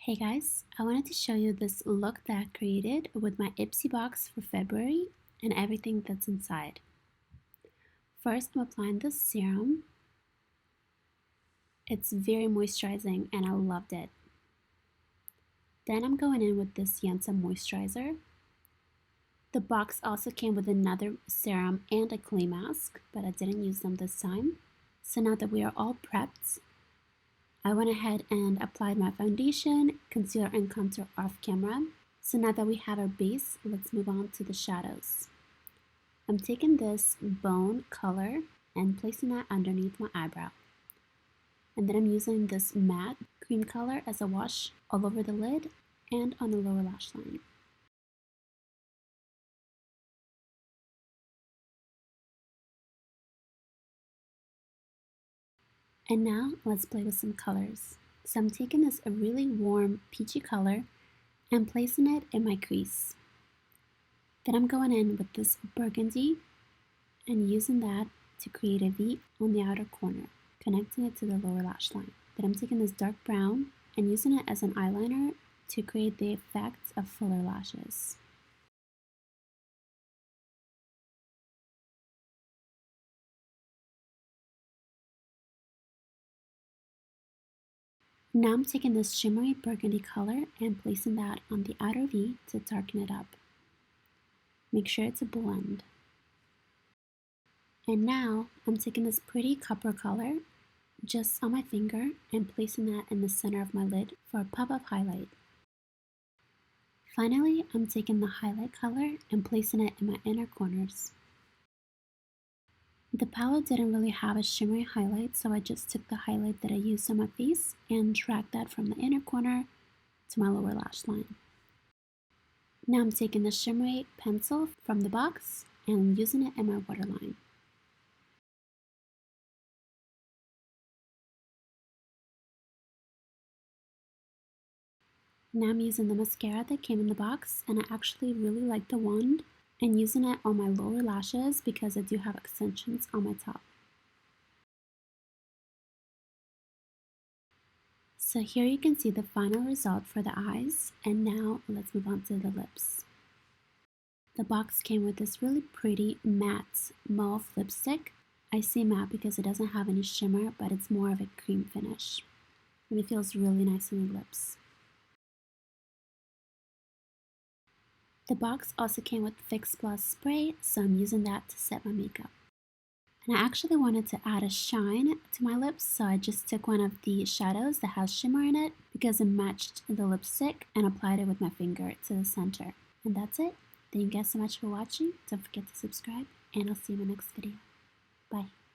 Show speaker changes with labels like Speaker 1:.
Speaker 1: Hey guys, I wanted to show you this look that I created with my Ipsy box for February and everything that's inside. First, I'm applying this serum. It's very moisturizing and I loved it. Then I'm going in with this Yensa moisturizer. The box also came with another serum and a clay mask, but I didn't use them this time. So now that we are all prepped, I went ahead and applied my foundation, concealer, and contour off camera. So now that we have our base, let's move on to the shadows. I'm taking this bone color and placing that underneath my eyebrow. And then I'm using this matte cream color as a wash all over the lid and on the lower lash line. And now let's play with some colors. So I'm taking this really warm peachy color and placing it in my crease. Then I'm going in with this burgundy and using that to create a V on the outer corner, connecting it to the lower lash line. Then I'm taking this dark brown and using it as an eyeliner to create the effect of fuller lashes. Now I'm taking this shimmery burgundy color and placing that on the outer V to darken it up. Make sure it's a blend. And now I'm taking this pretty copper color just on my finger and placing that in the center of my lid for a pop of highlight. Finally, I'm taking the highlight color and placing it in my inner corners. The palette didn't really have a shimmery highlight, so I just took the highlight that I used on my face and dragged that from the inner corner to my lower lash line. Now I'm taking the shimmery pencil from the box and using it in my waterline. Now I'm using the mascara that came in the box, and I actually really like the wand and using it on my lower lashes because I do have extensions on my top. So here you can see the final result for the eyes, and now let's move on to the lips. The box came with this really pretty matte mauve lipstick. I say matte because it doesn't have any shimmer, but it's more of a cream finish. And it feels really nice on the lips. The box also came with Fix Plus spray, so I'm using that to set my makeup. And I actually wanted to add a shine to my lips, so I just took one of the shadows that has shimmer in it because it matched the lipstick and applied it with my finger to the center. And that's it. Thank you guys so much for watching. Don't forget to subscribe, and I'll see you in my next video. Bye.